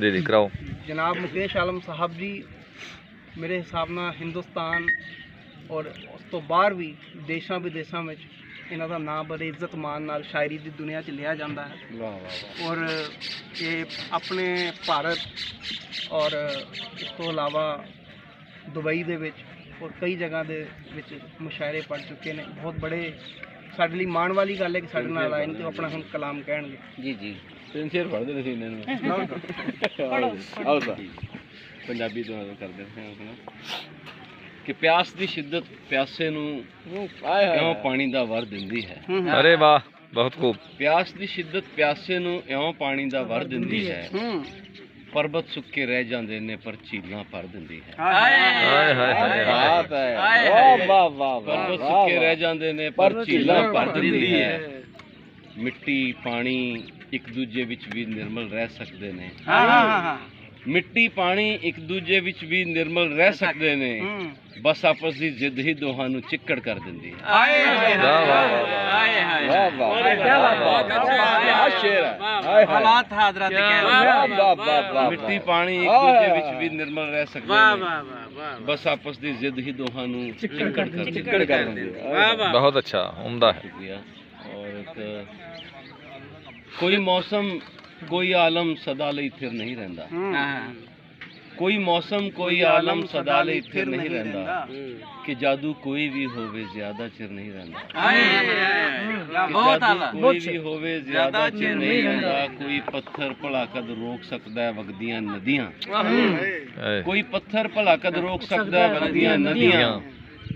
दीदी कराओ। जनाब मुकेश आलम साहब जी मेरे हिसाब ਨਾਲ ਹਿੰਦੁਸਤਾਨ ਔਰ ਉਸ ਤੋਂ ਬਾਹਰ ਵੀ ਦੇਸ਼ਾਂ ਵਿਦੇਸ਼ਾਂ ਵਿੱਚ ਇਹਨਾਂ ਦਾ ਨਾਮ ਬੜੇ ਇੱਜ਼ਤ ਮਾਣ ਨਾਲ ਸ਼ਾਇਰੀ ਦੀ ਦੁਨੀਆ 'ਚ ਲਿਆ ਜਾਂਦਾ ਹੈ। ਵਾਹ ਵਾਹ ਔਰ ਇਹ ਆਪਣੇ ਭਾਰਤ ਔਰ ਇਸ ਤੋਂ ਇਲਾਵਾ ਦੁਬਈ ਦੇ ਵਿੱਚ ਔਰ ਕਈ ਜਗ੍ਹਾ ਦੇ ਵਿੱਚ ਮੁਸ਼ਾਇਰੇ ਪੜ੍ਹ ਚੁੱਕੇ ਨੇ। ਬਹੁਤ ਬੜੇ ਸਾਡੇ ਲਈ ਮਾਣ ਵਾਲੀ ਗੱਲ ਹੈ ਕਿ ਸਾਡੇ ਨਾਲ ਆਏ ਨੇ ਤੇ ਉਹ ਆਪਣਾ ਹੁਣ ਕਲਾਮ ਕਹਿਣਗੇ। ਜੀ ਜੀ ਤਿੰਨ ਸ਼ੇਰ ਪੜ੍ਹਦੇ ਨੇ ਸੀ ਇਹਨਾਂ ਨੂੰ ਆਓ ਤਾਂ ਪੰਜਾਬੀ ਤੋਂ ਕਰਦੇ ਹਾਂ ਆਪਣਾ ਕਿ ਪਿਆਸ ਦੀ ਸ਼ਿੱਦਤ ਪਿਆਸੇ ਨੂੰ ਇਉਂ ਪਾਣੀ ਦਾ ਵਰ ਦਿੰਦੀ ਹੈ। अरे वाह बहुत खूब। ਪਿਆਸ ਦੀ ਸ਼ਿੱਦਤ ਪਿਆਸੇ ਨੂੰ ਇਉਂ ਪਾਣੀ ਦਾ ਵਰ ਦਿੰਦੀ ਹੈ। ਪਰਬਤ ਸੁੱਕੇ ਰਹਿ ਜਾਂਦੇ ਨੇ ਪਰ ਝੀਲਾਂ ਭਰ ਦਿੰਦੀ ਹੈ। हाय हाय हाय ਬਾਤ ਹੈ ਵਾਹ ਵਾਹ ਵਾਹ ਪਰਬਤ ਸੁੱਕੇ ਰਹਿ ਜਾਂਦੇ ਨੇ ਪਰ ਝੀਲਾਂ ਭਰ ਦਿੰਦੀ ਹੈ। ਮਿੱਟੀ ਪਾਣੀ ਇੱਕ ਦੂਜੇ ਵਿੱਚ ਵੀ ਨਿਰਮਲ ਰਹਿ ਸਕਦੇ ਨੇ। ਮਿੱਟੀ ਪਾਣੀ ਇੱਕ ਦੂਜੇ ਵਿੱਚ ਵੀ ਨਿਰਮਲ ਰਹਿ ਸਕਦੇ ਨੇ। ਬਸ ਆਪਸ ਦੀ ਜਿੱਦ ਹੀ ਦੋਹਾਂ ਨੂੰ ਚਿੱਕੜ ਕਰ ਦਿੰਦੀ ਹੈ। वाह वाह वाह ਹਾਲਾਤ ਹਾਜ਼ਰਾਂ ਤੇ ਕਹਿ ਮਿੱਟੀ ਪਾਣੀ ਇੱਕ ਦੂਜੇ ਵਿੱਚ ਵੀ ਨਿਰਮਲ ਰਹਿ ਸਕਦੇ ਨੇ। ਬਸ ਆਪਸ ਦੀ ਜਿੱਦ ਹੀ ਦੋਹਾਂ ਨੂੰ ਚਿੱਕੜ ਕਰ ਦਿੰਦੀ ਹੈ। बहुत अच्छा उम्दा है। शुक्रिया। और एक कोई मौसम कोई आलम सदा ਲਈ थिर नहीं रहंदा। कोई मौसम कोई आलम सदा ਲਈ थिर नहीं रहंदा कि जादू कोई भी होवे ज्यादा चिर नहीं रहंदा। बहुत आला कोई भी होवे ज्यादा चिर नहीं रहंदा। कोई पत्थर भला कद रोक सकदा है वगदियां नदियां। कोई पत्थर भला कद रोक सकदा है वगदियां नदियां।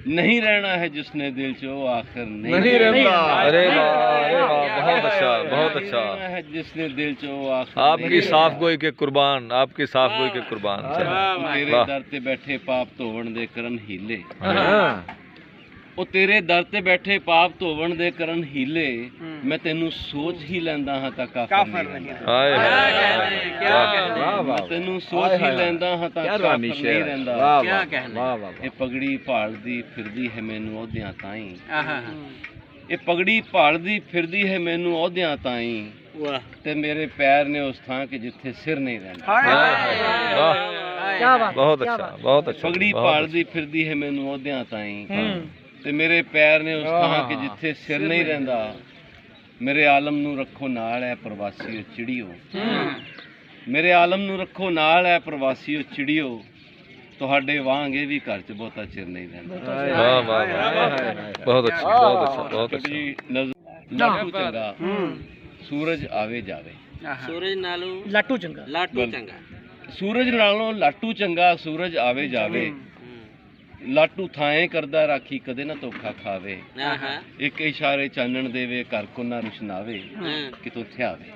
नहीं रहना है जिसने दिल च वो आखिर नहीं रहता। अरे वाह बहुत अच्छा बहुत अच्छा। है जिसने दिल च वो आखिर आपकी साफ गोई के कुर्बान आपकी साफ गोई के कुर्बान। तेरे दर ते बैठे पाप धोवण दे करन हीले। ਉਹ ਤੇਰੇ ਦਰ ਤੇ ਬੈਠੇ ਪਾਪ ਧੋਵਣ ਦੇ ਕਰਨ ਹੀਲੇ। ਮੈਂ ਤੈਨੂੰ ਸੋਚ ਹੀ ਲੈਂਦਾ ਹਾਂ ਤਾਂ ਕਾਫਰ ਨਹੀਂ। हाय ਮੈਂ ਤੈਨੂੰ ਸੋਚ ਹੀ ਲੈਂਦਾ ਹਾਂ ਤਾਂ ਕਾਫਰ ਨਹੀਂ ਰਹਿੰਦਾ। ਕਿਆ ਕਹਿਣਾ ਇਹ ਪਗੜੀ ਭਾਲਦੀ ਫਿਰਦੀ ਹੈ ਮੈਨੂੰ ਅਹੁਦਿਆਂ ਤਾਈਂ। ਇਹ ਪਗੜੀ ਭਾਲਦੀ ਫਿਰਦੀ ਹੈ ਮੈਨੂੰ ਅਹੁਦਿਆਂ ਤਾਈਂ। ਤੇ ਮੇਰੇ ਪੈਰ ਨੇ ਉਸ ਥਾਂ ਕਿ ਜਿੱਥੇ ਸਿਰ ਨਹੀਂ ਰਹਿੰਦਾ। बहुत अच्छा बहुत अच्छा। ਪਗੜੀ ਭਾਲਦੀ ਫਿਰਦੀ ਹੈ ਮੈਨੂੰ ਅਹੁਦਿਆਂ ਤਾਈਂ। ਤੇ ਮੇਰੇ ਪੈਰ ਨੇ ਉਸ ਥਾਂ ਕਿ ਜਿੱਥੇ ਸਿਰ ਨਹੀਂ ਰਹਿੰਦਾ। ਮੇਰੇ ਆਲਮ ਨੂੰ ਰੱਖੋ ਨਾਲ ਹੈ ਪ੍ਰਵਾਸੀਓ ਚਿੜੀਓ। ਮੇਰੇ ਆਲਮ ਨੂੰ ਰੱਖੋ ਨਾਲ ਹੈ ਪ੍ਰਵਾਸੀਓ ਚਿੜੀਓ। ਤੁਹਾਡੇ ਵਾਂਗ ਇਹ ਵੀ ਘਰ 'ਚ ਬਹੁਤਾ ਚਿਰ ਨਹੀਂ ਰਹਿੰਦਾ। वाह वाह बहुत अच्छा बहुत अच्छा बहुत अच्छा। ਜੀ ਲਾਟੂ ਚੰਗਾ ਸੂਰਜ ਆਵੇ ਜਾਵੇ। ਸੂਰਜ ਨਾਲੋਂ ਲਾਟੂ ਚੰਗਾ ਸੂਰਜ ਨਾਲੋਂ ਲਾਟੂ ਚੰਗਾ ਸੂਰਜ ਆਵੇ ਜਾਵੇ। ਲਾਟੂ ਥਾਏ ਕਰਦਾ ਰਾਖੀ ਕਦੇ ਨਾ ਧੋਖਾ ਖਾਵੇ। ਇੱਕ ਇਸ਼ਾਰੇ ਚਾਨਣ ਦੇਵੇ ਘਰ ਕੋ ਨਾ ਰੁਸ਼ਨਾਵੇ ਕਿਤੋਂ ਥਿਆਵੇ।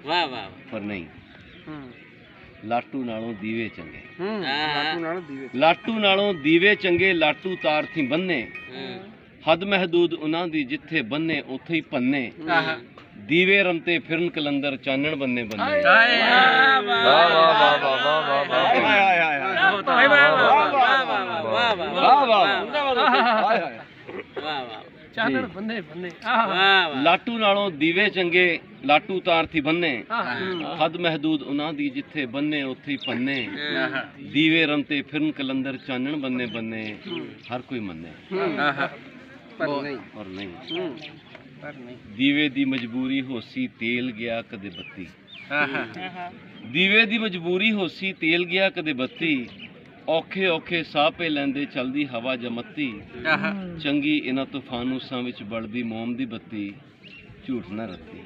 ਵਾਹ ਵਾਹ ਪਰ ਨਹੀਂ ਲਾਟੂ ਨਾਲੋਂ ਦੀਵੇ ਚੰਗੇ। ਲਾਟੂ ਨਾਲੋਂ ਦੀਵੇ ਲਾਟੂ ਨਾਲੋਂ ਦੀਵੇ ਚੰਗੇ। ਲਾਟੂ ਤਾਰ ਥੀ ਬੰਨੇ ਹੱਦ ਮਹਦੂਦ ਉਹਨਾਂ ਦੀ ਜਿੱਥੇ ਬੰਨੇ ਉੱਥੇ ਹੀ ਪੰਨੇ। ਦੀਵੇ ਰਮਤੇ ਫਿਰਨ ਕਲੰਦਰ ਚਾਨਣ ਬੰਨੇ ਬੰਨੇ। ਚਾਨਣ ਬੰਨੇ ਬੰਨੇ ਲਾਟੂ ਨਾਲੋਂ ਦੀਵੇ ਚੰਗੇ। ਲਾਟੂ ਤਾਰ ਥੀ ਬੰਨੇ ਹੱਦ ਮਹਦੂਦ ਉਹਨਾਂ ਦੀ ਜਿੱਥੇ ਬੰਨੇ ਉੱਥੇ ਹੀ ਪੰਨੇ। ਦੀਵੇ ਰਮਤੇ ਫਿਰਨ ਕਲੰਦਰ ਚਾਨਣ ਬੰਨੇ ਬੰਨੇ ਹਰ ਕੋਈ ਮੰਨੇ ਪਰ ਨਹੀਂ। ਦੀਵੇ ਦੀ ਮਜਬੂਰੀ ਹੋਸੀ ਤੇਲ ਗਿਆ ਕਦੇ ਬੱਤੀ। ਦੀਵੇ ਦੀ ਮਜਬੂਰੀ ਹੋਸੀ ਤੇਲ ਗਿਆ ਕਦੇ ਬੱਤੀ। ਔਖੇ ਔਖੇ ਸਾਹ ਪੇ ਲੈਂਦੇ ਚਲਦੀ ਹਵਾ ਜਮੱਤੀ। ਚੰਗੀ ਇਹਨਾਂ ਤੂਫਾਨੂਸਾਂ ਵਿੱਚ ਬਲਦੀ ਮੋਮ ਦੀ ਬੱਤੀ ਝੂਠ ਨਾ ਰੱਤੀ।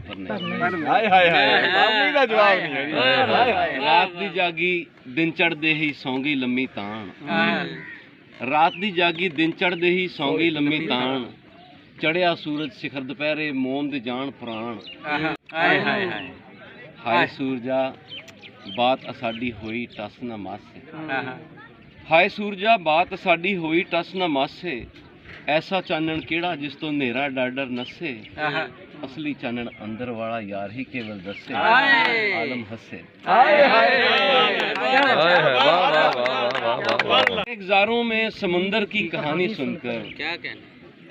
ਪਰ ਨਹੀਂ ਰਾਤ ਦੀ ਜਾਗੀ ਦਿਨ ਚੜ੍ਹਦੇ ਹੀ ਸੌਂ ਗਈ ਲੰਮੀ ਤਾਣ। ਰਾਤ ਦੀ ਜਾਗੀ ਦਿਨ ਚੜ੍ਹਦੇ ਹੀ ਸੌਂ ਗਈ ਲੰਮੀ ਤਾਣ। ਚੜਿਆ ਸੂਰਜ ਸਿਖਰ ਦੁਪਹਿਰੇ ਮੋਮ ਦੇ ਜਾਣ ਪ੍ਰਾਣ। ਹਾਏ ਸੂਰਜਾ ਬਾਤ ਸਾਡੀ ਹੋਈ ਟਸ ਨਾ ਮਾਸੇ। ਹਾਏ ਸੂਰਜਾ ਬਾਤ ਸਾਡੀ ਹੋਈ ਟਸ ਨਾ ਮਾਸੇ। ਐਸਾ ਚਾਨਣ ਕਿਹੜਾ ਜਿਸ ਤੋਂ ਹਨੇਰਾ ਡਰ ਨਸੇ। ਅਸਲੀ ਚਾਨਣ ਅੰਦਰ ਵਾਲਾ ਯਾਰ ਹੀ ਕੇਵਲ ਦੱਸੇ। ਆਲਮ ਹੱਸੇ। एक ज़ारों में समुंदर की कहानी सुनकर क्या कहना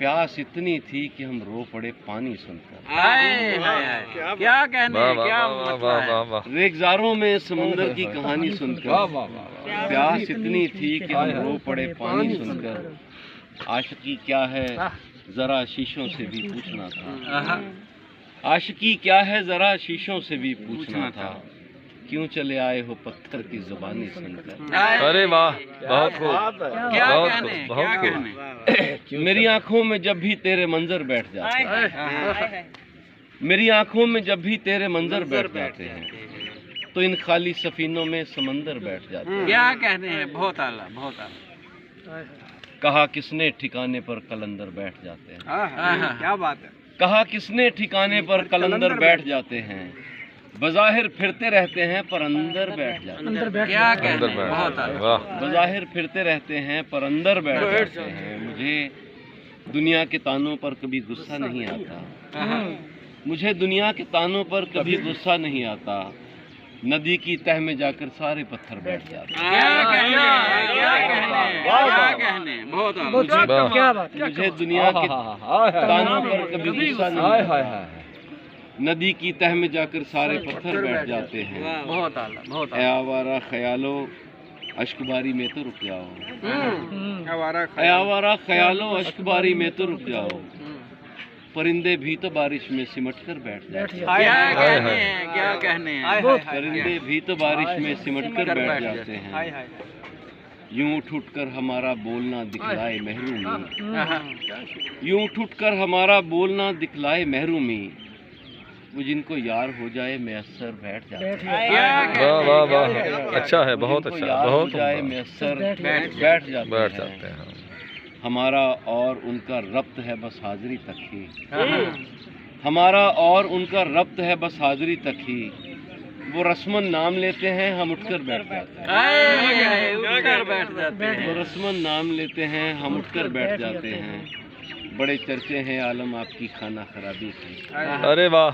प्यास इतनी थी कि हम रो पड़े पानी सुनकर। क्या कहने, वाह वाह क्या वाह मतलब वाह है? वाह वाह। रेगजारों में समंदर की कहानी सुनकर प्यास इतनी थी कि हम रो पड़े पानी सुनकर। आशिकी क्या है जरा शीशों से भी पूछना था। आशिकी क्या है जरा शीशों से भी पूछना था। क्यों चले आए हो पत्थर की जुबानी सुनकर। अरे वाह, बहुत खूब, क्या बहुत कहने, खूब, क्या बहुत खूब। कहने। मेरी आंखों में जब भी तेरे मंजर बैठ जाते हैं, मेरी आंखों में जब भी तेरे मंजर बैठ जाते हैं, तो इन खाली सफीनों में समंदर बैठ जाते हैं। क्या कहने हैं, बहुत आला, बहुत आला। कहा किसने ठिकाने पर कलंदर बैठ जाते हैं। क्या बात है। कहा किसने ठिकाने पर कलंदर बैठ जाते हैं। बज़ाहिर फिरते रहते हैं पर अंदर बैठ जाते हैं। क्या अंदर कहने, बैठ बहुत जाते हैं, आला। वाह। बज़ाहिर फिरते रहते हैं पर अंदर बैठ जाते हैं। मुझे दुनिया के तानों पर कभी गुस्सा नहीं आता। मुझे दुनिया के तानों पर कभी गुस्सा नहीं आता। नदी की तह में जाकर सारे पत्थर बैठ जाते हैं। क्या कहने, क्या कहने, क्या कहने, बहुत आला। मुझे दुनिया के तानों पर कभी गुस्सा नहीं आता। नदी की तह में जाकर सारे पत्थर बैठ जाते हैं। बहुत आला, बहुत ऐ आला। आवारा ख्यालो अश्कबारी में तो रुक जाओ। हमारा ऐ आवारा ख्यालो अश्कबारी में तो रुक जाओ। परिंदे भी तो बारिश में सिमट कर बैठ जाते हैं। क्या हाय, कहने हाय। हैं, क्या कहने हैं। परिंदे भी तो बारिश में सिमट कर बैठ जाते हैं। यूं उठ उठ कर हमारा बोलना दिखलाए महरूमी। यूं उठ उठ कर हमारा बोलना दिखलाए महरूमी। वो जिनको यार हो जाए मैसर बैठ जाते हैं। वाह वाह वाह, अच्छा है, बहुत जिनको अच्छा, यार हो बहुत जाए उम्दा। मैसर बैठ बैठ जाते जाते हैं। हैं। हमारा और उनका रब्त है बस हाजिरी तक ही। हमारा और उनका रब्त है बस हाजिरी तक ही। वो रस्मन नाम लेते हैं, हम उठकर बैठ जाते हैं। उठकर बैठ जाते हैं। वो रस्मन नाम लेते हैं, हम उठकर बैठ जाते हैं। बड़े चर्चे हैं आलम आपकी खाना खराबी के। अरे वाह,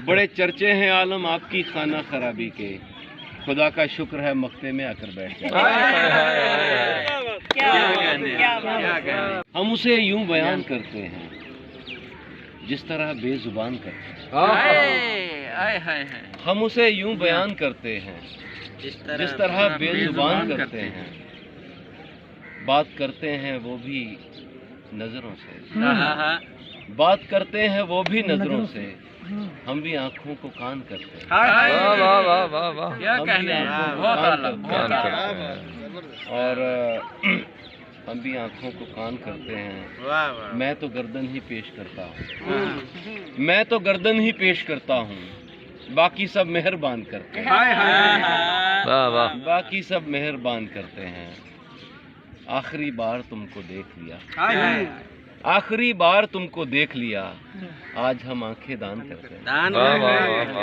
बड़े चर्चे हैं आलम आपकी खाना खराबी के। खुदा का शुक्र है मक्ते में आकर बैठ जाते हैं। क्या कहने, क्या कहने। हम उसे यूं बयान करते हैं जिस तरह बेजुबान करते हैं। हाय, हाय। हम उसे यूं बयान करते हैं जिस तरह बेजुबान करते हैं। बात करते हैं वो भी नजरों से। बात करते हैं वो भी नजरों से। हम भी आंखों को कान करते हैं। वाह वाह वाह वाह वाह। क्या कहने हैं, बहुत आला, बहुत कान आला। करते हैं। और हम भी आंखों को कान करते हैं। मैं तो गर्दन ही पेश करता हूँ। मैं तो गर्दन ही पेश करता हूँ। बाकी सब मेहरबान करते हैं। वाह वाह, बाकी सब मेहरबान करते हैं। आखिरी बार तुमको देख लिया। आखिरी बार तुमको देख लिया। आज हम आंखें दान करते हैं। वाह वाह वाह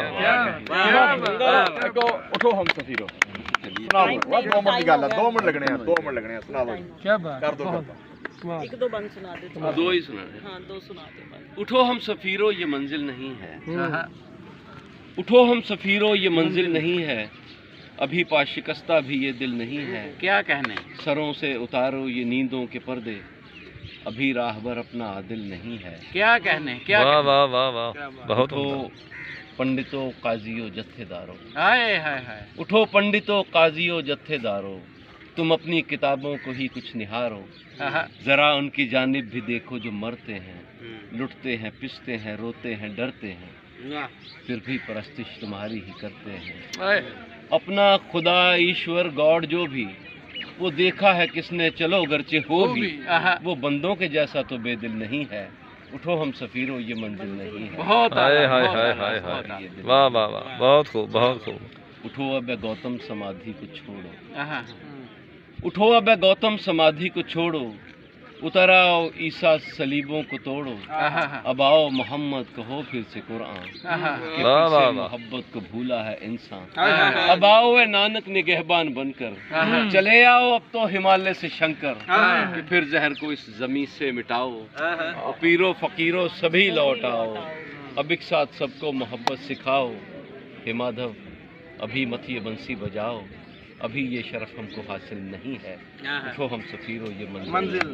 वाह। उठो हम सफीरो सुनाओ। 2 मिनट की गल है, 2 मिनट लगने हैं, 2 मिनट लगने हैं। सुनाओ क्या बात कर दो करता। एक दो बंद सुना दे तुम। दो ही सुना दे। हाँ, दो सुना दे बस। उठो हम सफीरो ये मंजिल नहीं है। उठो हम सफीरो ये मंजिल नहीं है। अभी पा शिकस्ता भी ये दिल नहीं है। क्या कहने। सरों से उतारो ये नींदों के पर्दे। अभी राहबर अपना आदिल नहीं है। क्या कहने, क्या वाह कहने। वाह वाह वाह, बहुत उठो उम्दा। पंडितों काजियों जत्थेदारों। हाय, हाय, हाय। उठो पंडितों काजियों जत्थेदारों। तुम अपनी किताबों को ही कुछ निहारो। जरा उनकी जानिब भी देखो जो मरते हैं। लुटते हैं, पिसते हैं, रोते हैं, डरते हैं। फिर भी परस्तिश तुम्हारी ही करते हैं। अपना खुदा ईश्वर गॉड जो भी वो देखा है किसने, चलो गरचे हो भी वो बंदों के जैसा तो बेदिल नहीं है। उठो हम सफीरों ये मंजिल नहीं है। बहुत हाय आला, हाय बहुत हाय आला, हाय बहुत हाय। आला। वाह वाह वाह, बहुत खूब, बहुत खूब। उठो अब ए गौतम समाधि को छोड़ो। हाँ, उठो अब ए गौतम समाधि को छोड़ो। उतर आओ ईसा सलीबों को तोड़ो। अब आओ मोहम्मद कहो फिर से कुरान कि वाह, फिर वाह, से वाह। मोहब्बत को भूला है इंसान। अब आओ ए नानक निगहबान बनकर चले आओ अब तो हिमालय से शंकर कि फिर जहर को इस जमीन से मिटाओ। और पीरो फकीरों सभी लौट आओ। अब एक साथ सबको मोहब्बत सिखाओ। हे माधव अभी मत ये बंसी बजाओ। अभी ये शरफ हमको हासिल नहीं है। उठो हम सफीरों ये मंजिल मंजिल